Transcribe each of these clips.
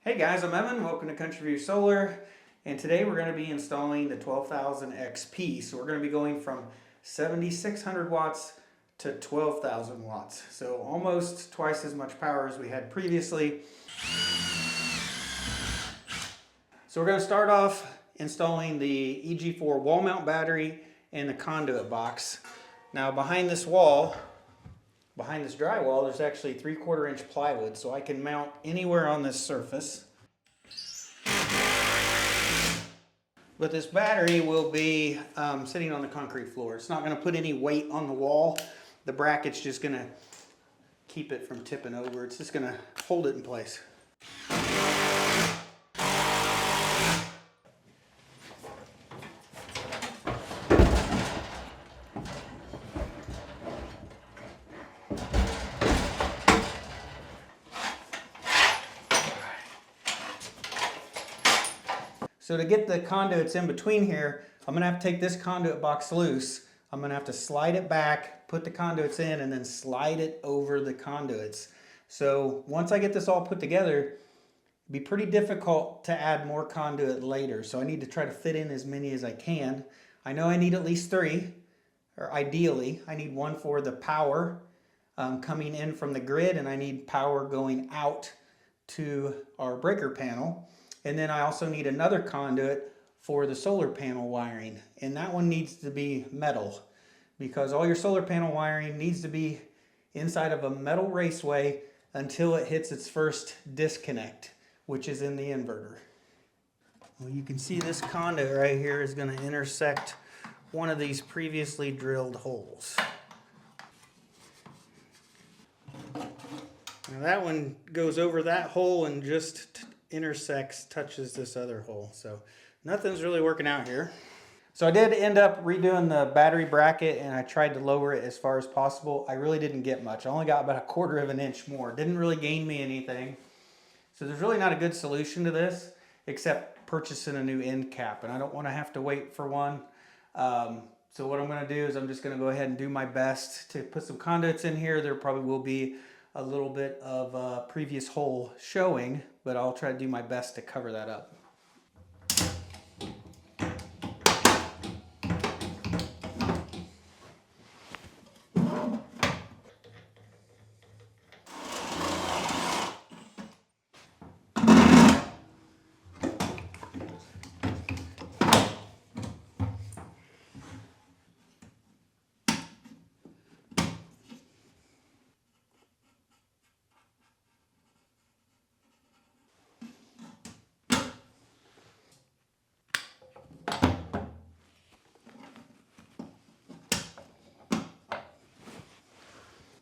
Hey guys, I'm Evan. Welcome to Country View Solar. And today we're going to be installing the 12,000 XP. So we're going to be going from 7,600 watts to 12,000 watts. So almost twice as much power as we had previously. So we're going to start off installing the EG4 wall mount battery and the conduit box. Now behind this wall, behind this drywall, there's actually 3/4 inch plywood, so I can mount anywhere on this surface. But this battery will be sitting on the concrete floor. It's not going to put any weight on the wall. The bracket's just going to keep it from tipping over. It's just going to hold it in place. So to get the conduits in between here, I'm going to have to take this conduit box loose. I'm going to have to slide it back, put the conduits in, and then slide it over the conduits. So once I get this all put together, it'll be pretty difficult to add more conduit later. So I need to try to fit in as many as I can. I know I need at least 3, or ideally, I need one for the power coming in from the grid, and I need power going out to our breaker panel. And then I also need another conduit for the solar panel wiring. And that one needs to be metal, because all your solar panel wiring needs to be inside of a metal raceway until it hits its first disconnect, which is in the inverter. Well, you can see this conduit right here is going to intersect one of these previously drilled holes. Now that one goes over that hole and just intersects, touches this other hole. So nothing's really working out here. So I did end up redoing the battery bracket, and I tried to lower it as far as possible. I really didn't get much. I only got about 1/4 of an inch more. Didn't really gain me anything. So there's really not a good solution to this except purchasing a new end cap, and I don't want to have to wait for one. So what I'm going to do is I'm just going to go ahead and do my best to put some conduits in here. There probably will be a little bit of a previous hole showing, but I'll try to do my best to cover that up.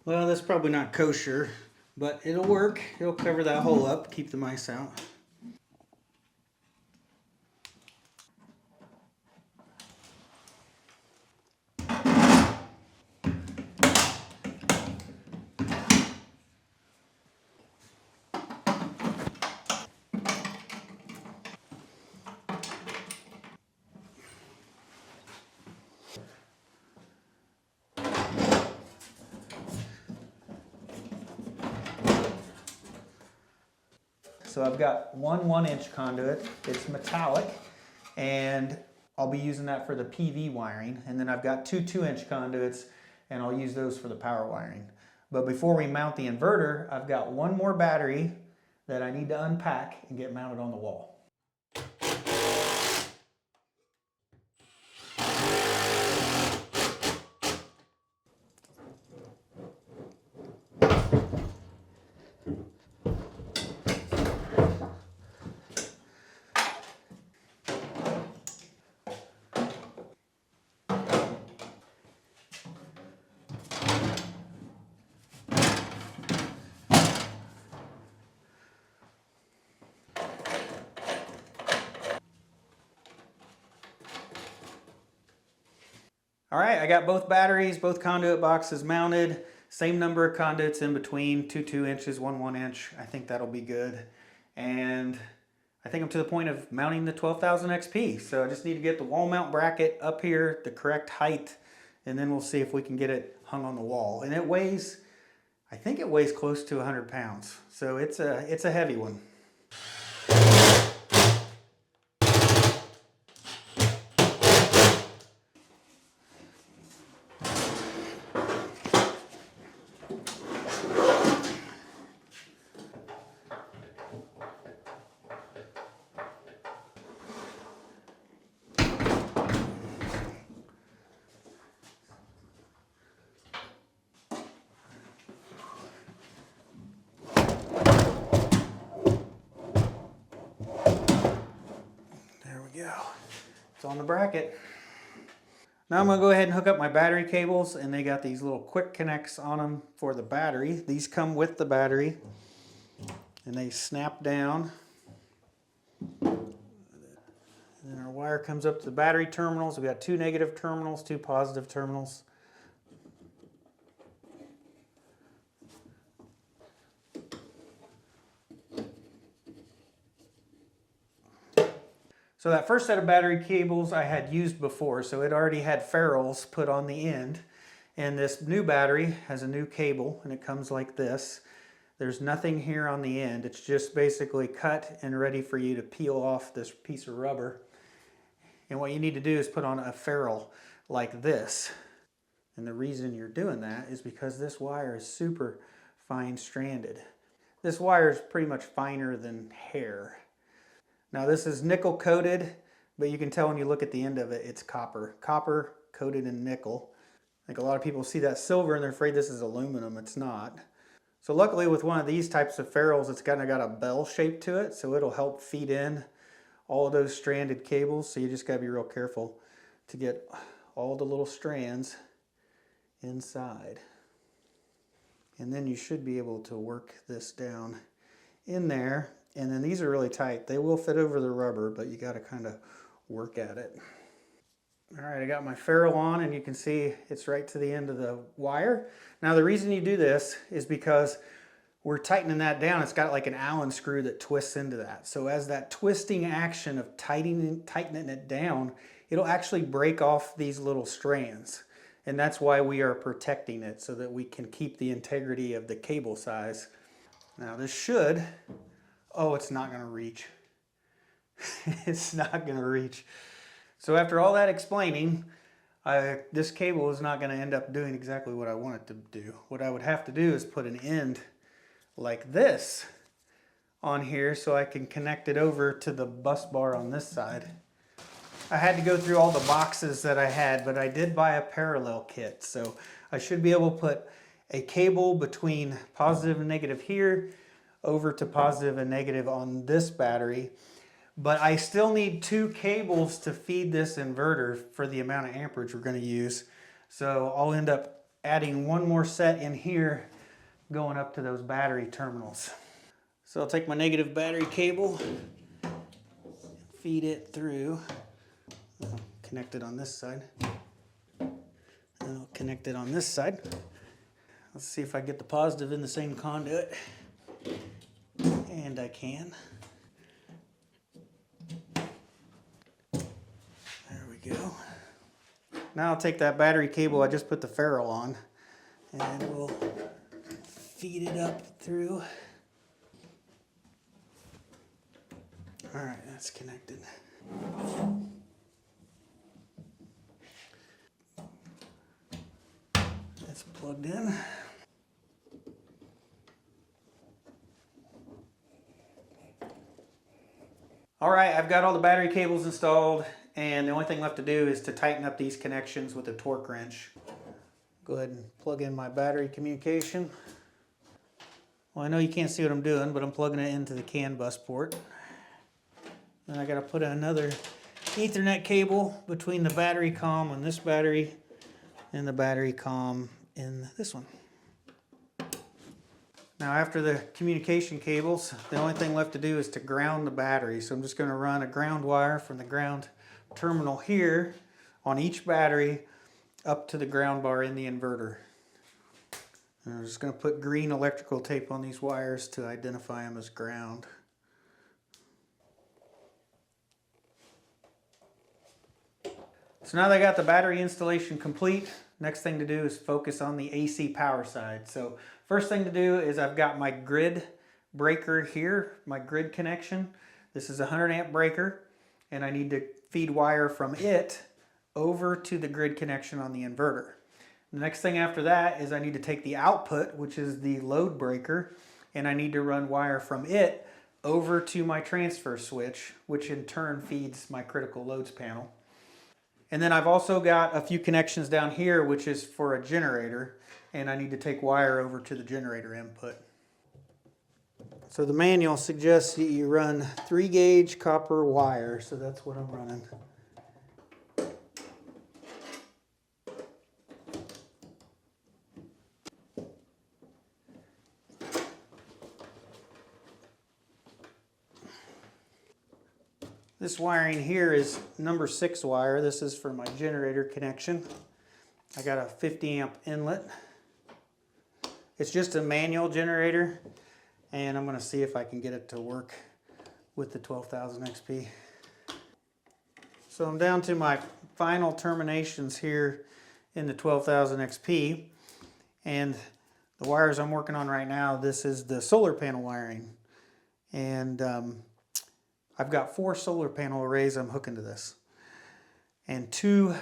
Well, that's probably not kosher, but it'll work. It'll cover that hole up, keep the mice out. So I've got one 1-inch conduit. It's metallic, and I'll be using that for the PV wiring. And then I've got two 2-inch conduits, and I'll use those for the power wiring. But before we mount the inverter, I've got one more battery that I need to unpack and get mounted on the wall. All right, I got both batteries, both conduit boxes mounted. Same number of conduits in between, two 2-inches, one 1-inch. I think that'll be good. And I think I'm to the point of mounting the 12,000 XP. So I just need to get the wall mount bracket up here, the correct height, and then we'll see if we can get it hung on the wall. And it weighs, I think it weighs close to 100 pounds. So it's a heavy one. go. It's on the bracket. Now I'm going to go ahead and hook up my battery cables, and they got these little quick connects on them for the battery. These come with the battery, and they snap down. And then our wire comes up to the battery terminals. We've got 2 negative terminals, 2 positive terminals. So that first set of battery cables I had used before, so it already had ferrules put on the end. And this new battery has a new cable, and it comes like this. There's nothing here on the end. It's just basically cut and ready for you to peel off this piece of rubber. And what you need to do is put on a ferrule like this. And the reason you're doing that is because this wire is super fine stranded. This wire is pretty much finer than hair. Now this is nickel coated, but you can tell when you look at the end of it, it's copper. Copper coated in nickel. I think a lot of people see that silver and they're afraid this is aluminum. It's not. So luckily with one of these types of ferrules, it's kind of got a bell shape to it, so it'll help feed in all of those stranded cables. So you just got to be real careful to get all the little strands inside. And then you should be able to work this down in there. And then these are really tight. They will fit over the rubber, but you got to kind of work at it. All right, I got my ferrule on, and you can see it's right to the end of the wire. Now the reason you do this is because we're tightening that down. It's got like an Allen screw that twists into that. So as that twisting action of tightening it down, it'll actually break off these little strands. And that's why we are protecting it, so that we can keep the integrity of the cable size. Now this should... Oh, it's not going to reach. It's not going to reach. So after all that explaining, this cable is not going to end up doing exactly what I want it to do. What I would have to do is put an end like this on here so I can connect it over to the bus bar on this side. I had to go through all the boxes that I had, but I did buy a parallel kit. So I should be able to put a cable between positive and negative here, over to positive and negative on this battery, but I still need 2 cables to feed this inverter for the amount of amperage we're going to use. So I'll end up adding 1 more set in here going up to those battery terminals. So I'll take my negative battery cable, feed it through, I'll connect it on this side, and I'll connect it on this side. Let's see if I get the positive in the same conduit. And I can. There we go. Now I'll take that battery cable I just put the ferrule on, and we'll feed it up through. All right, that's connected. That's plugged in. All right, I've got all the battery cables installed, and the only thing left to do is to tighten up these connections with a torque wrench. Go ahead and plug in my battery communication. Well, I know you can't see what I'm doing, but I'm plugging it into the CAN bus port. Then I got to put another Ethernet cable between the battery comm on this battery and the battery comm in this one. Now after the communication cables, the only thing left to do is to ground the battery. So I'm just going to run a ground wire from the ground terminal here on each battery up to the ground bar in the inverter. And I'm just going to put green electrical tape on these wires to identify them as ground. So now that I got the battery installation complete, next thing to do is focus on the AC power side. So first thing to do is I've got my grid breaker here, my grid connection. This is a 100 amp breaker, and I need to feed wire from it over to the grid connection on the inverter. The next thing after that is I need to take the output, which is the load breaker, and I need to run wire from it over to my transfer switch, which in turn feeds my critical loads panel. And then I've also got a few connections down here, which is for a generator, and I need to take wire over to the generator input. So the manual suggests that you run 3-gauge copper wire, so that's what I'm running. This wiring here is number 6 wire. This is for my generator connection. I got a 50 amp inlet. It's just a manual generator, and I'm going to see if I can get it to work with the 12,000 XP. So I'm down to my final terminations here in the 12,000 XP, and the wires I'm working on right now, this is the solar panel wiring, and I've got 4 solar panel arrays I'm hooking to this, and 2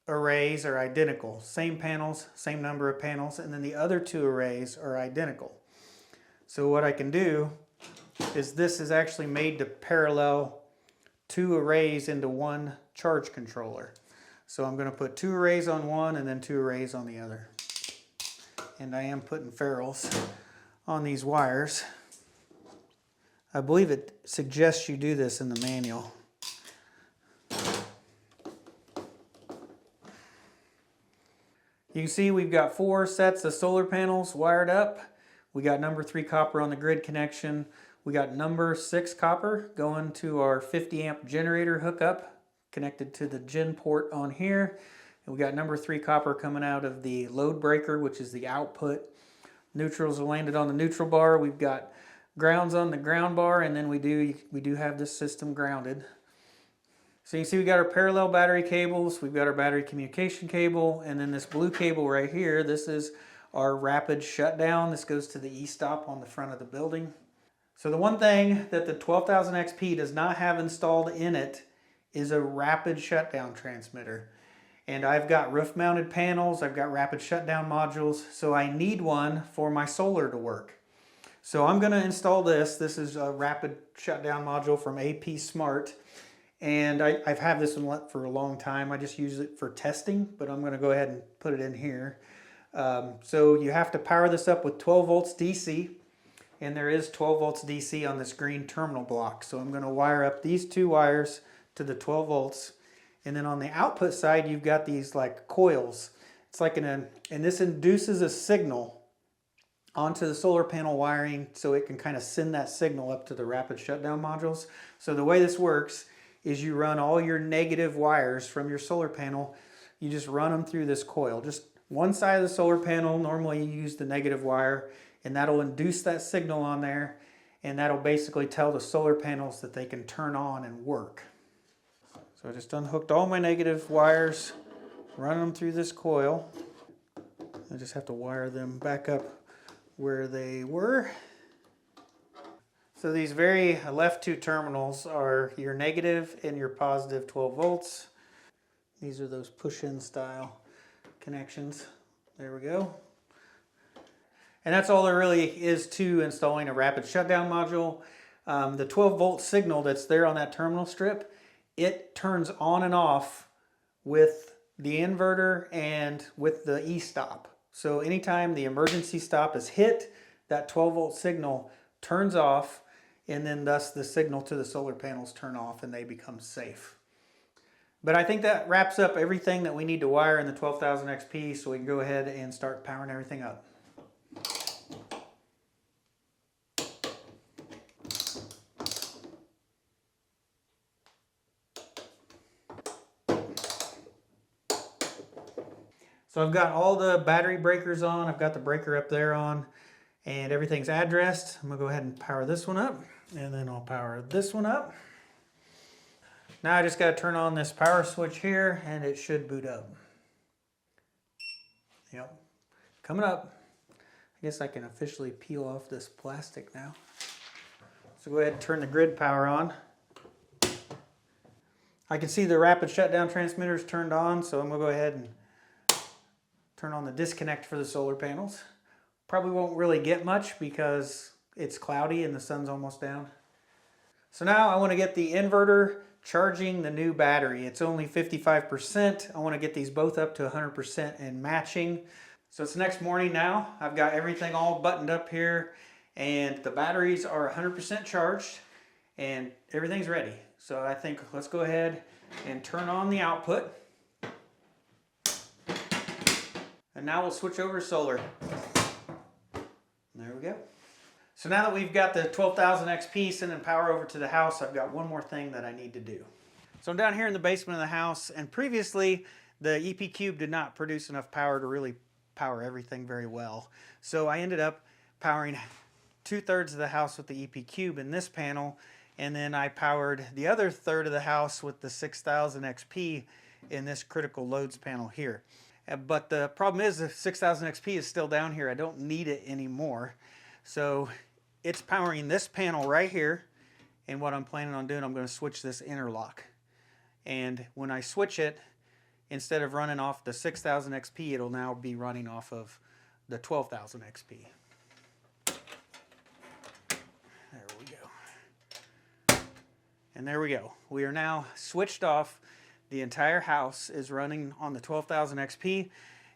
arrays are identical, same panels, same number of panels, and then the other 2 arrays are identical. So what I can do is this is actually made to parallel 2 arrays into one charge controller. So I'm going to put 2 arrays on one and then 2 arrays on the other. And I am putting ferrules on these wires. I believe it suggests you do this in the manual. You can see we've got 4 sets of solar panels wired up. We got number 3 copper on the grid connection. We got number 6 copper going to our 50 amp generator hookup connected to the gen port on here. And we got number 3 copper coming out of the load breaker, which is the output. Neutrals are landed on the neutral bar. We've got grounds on the ground bar, and then we do have this system grounded. So you see we got our parallel battery cables, we've got our battery communication cable, and then this blue cable right here, this is our rapid shutdown. This goes to the e-stop on the front of the building. So the one thing that the 12,000 XP does not have installed in it is a rapid shutdown transmitter. And I've got roof mounted panels, I've got rapid shutdown modules, so I need one for my solar to work. So I'm going to install this. This is a rapid shutdown module from AP Smart. And I've had this one for a long time. I just use it for testing, but I'm going to go ahead and put it in here. So you have to power this up with 12 volts DC, and there is 12 volts DC on this green terminal block. So I'm going to wire up these 2 wires to the 12 volts. And then on the output side, you've got these like coils. It's like and this induces a signal onto the solar panel wiring so it can kind of send that signal up to the rapid shutdown modules. So the way this works is you run all your negative wires from your solar panel, you just run them through this coil. Just one side of the solar panel, normally you use the negative wire, and that'll induce that signal on there, and that'll basically tell the solar panels that they can turn on and work. So I just unhooked all my negative wires, run them through this coil. I just have to wire them back up where they were. So these very left 2 terminals are your negative and your positive 12 volts. These are those push-in style connections. There we go. And that's all there really is to installing a rapid shutdown module. The 12 volt signal that's there on that terminal strip, it turns on and off with the inverter and with the e-stop. So anytime the emergency stop is hit, that 12 volt signal turns off, and then thus the signal to the solar panels turn off and they become safe. But I think that wraps up everything that we need to wire in the 12,000 XP, so we can go ahead and start powering everything up. So I've got all the battery breakers on, I've got the breaker up there on, and everything's addressed. I'm gonna go ahead and power this one up, and then I'll power this one up. Now I just gotta turn on this power switch here, and it should boot up. Yep, coming up. I guess I can officially peel off this plastic now. So go ahead and turn the grid power on. I can see the rapid shutdown transmitters turned on, so I'm gonna go ahead and turn on the disconnect for the solar panels. Probably won't really get much because it's cloudy and the sun's almost down. So now I want to get the inverter charging the new battery. It's only 55%. I want to get these both up to 100% and matching. So it's the next morning now. I've got everything all buttoned up here, and the batteries are 100% charged and everything's ready. So I think let's go ahead and turn on the output. And now we'll switch over to solar. There we go. So now that we've got the 12,000 XP sending power over to the house, I've got one more thing that I need to do. So I'm down here in the basement of the house, and previously the EP Cube did not produce enough power to really power everything very well. So I ended up powering 2/3 of the house with the EP Cube in this panel, and then I powered the other third of the house with the 6,000 XP in this critical loads panel here. But the problem is the 6,000 XP is still down here. I don't need it anymore. So it's powering this panel right here. And what I'm planning on doing, I'm going to switch this interlock. And when I switch it, instead of running off the 6,000 XP, it'll now be running off of the 12,000 XP. There we go. And there we go. We are now switched off. The entire house is running on the 12,000 XP,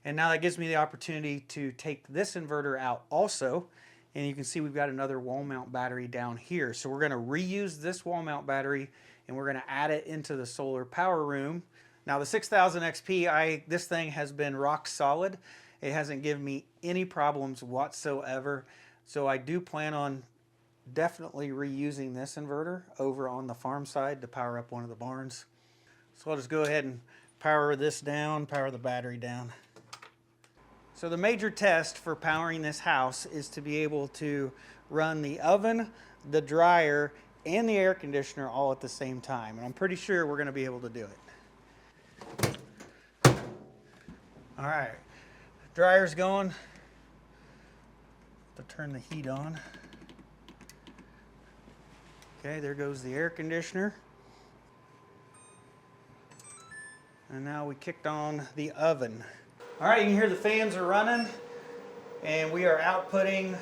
and now that gives me the opportunity to take this inverter out also, and you can see we've got another wall mount battery down here. So we're going to reuse this wall mount battery and we're going to add it into the solar power room. Now the 6,000 XP, this thing has been rock solid. It hasn't given me any problems whatsoever. So I do plan on definitely reusing this inverter over on the farm side to power up one of the barns. So I'll just go ahead and power this down, power the battery down. So the major test for powering this house is to be able to run the oven, the dryer, and the air conditioner all at the same time. And I'm pretty sure we're going to be able to do it. All right, dryer's going. To turn the heat on. Okay, there goes the air conditioner. And now we kicked on the oven. All right, you can hear the fans are running, and we are outputting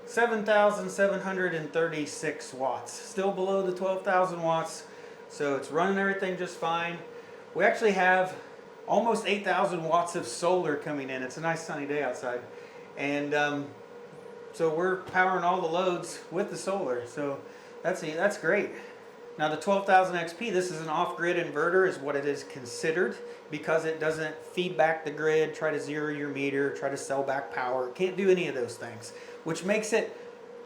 7,736 watts. Still below the 12,000 watts, so it's running everything just fine. We actually have almost 8,000 watts of solar coming in. It's a nice sunny day outside. And so we're powering all the loads with the solar, so that's great. Now the 12,000 XP, this is an off-grid inverter is what it is considered, because it doesn't feed back the grid, try to zero your meter, try to sell back power. It can't do any of those things, which makes it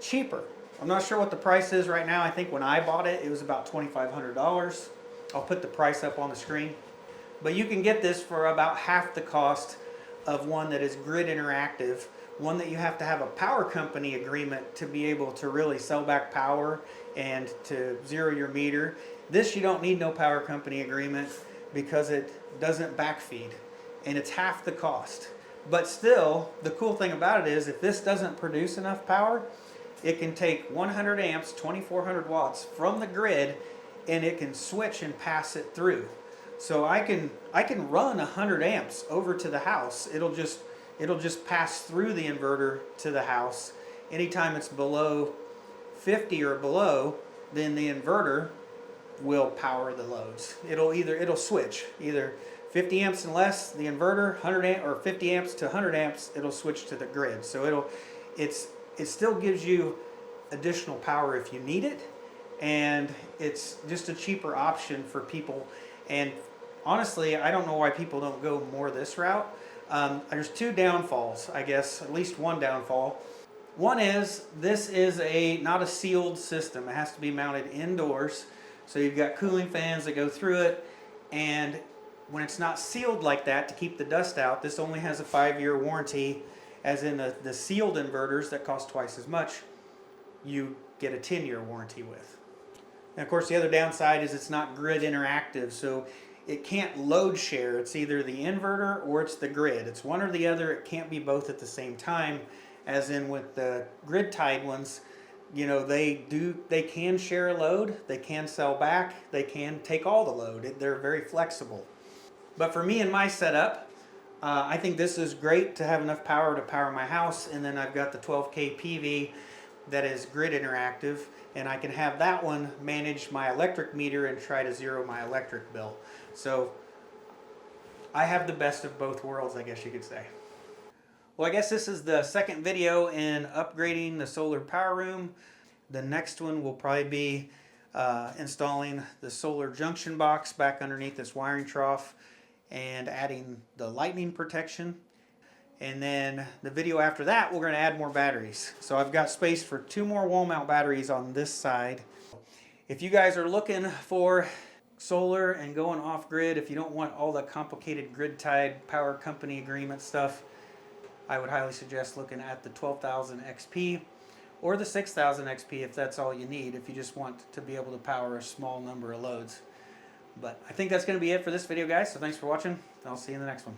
cheaper. I'm not sure what the price is right now. I think when I bought it, it was about $2,500. I'll put the price up on the screen. But you can get this for about half the cost of one that is grid interactive, one that you have to have a power company agreement to be able to really sell back power and to zero your meter. This you don't need no power company agreement because it doesn't backfeed, and it's half the cost. But still, the cool thing about it is if this doesn't produce enough power, it can take 100 amps, 2,400 watts from the grid, and it can switch and pass it through. So I can run 100 amps over to the house. It'll just pass through the inverter to the house. Anytime it's below 50 or below, then the inverter will power the loads. It'll switch either 50 amps and less, the inverter, 100 amp, or 50 amps to 100 amps, it'll switch to the grid. So it still gives you additional power if you need it, and it's just a cheaper option for people. And honestly, I don't know why people don't go more this route. There's two downfalls, I guess, at least one downfall. One is this is not a sealed system. It has to be mounted indoors. So you've got cooling fans that go through it, and when it's not sealed like that to keep the dust out, this only has a 5-year warranty, as in the sealed inverters that cost twice as much, you get a 10-year warranty with. And of course the other downside is it's not grid interactive, so it can't load share. It's either the inverter or it's the grid. It's one or the other. It can't be both at the same time, as in with the grid tied ones. You know, they can share a load, they can sell back, they can take all the load. They're very flexible. But for me and my setup, I think this is great to have enough power to power my house, and then I've got the 12K PV that is grid interactive, and I can have that one manage my electric meter and try to zero my electric bill. So I have the best of both worlds, I guess you could say. Well, I guess this is the second video in upgrading the solar power room. The next one will probably be installing the solar junction box back underneath this wiring trough and adding the lightning protection. And then the video after that, we're going to add more batteries. So I've got space for 2 more wall mount batteries on this side. If you guys are looking for solar and going off grid, if you don't want all the complicated grid tied power company agreement stuff, I would highly suggest looking at the 12,000 XP or the 6,000 XP if that's all you need, if you just want to be able to power a small number of loads. But I think that's going to be it for this video, guys. So thanks for watching, and I'll see you in the next one.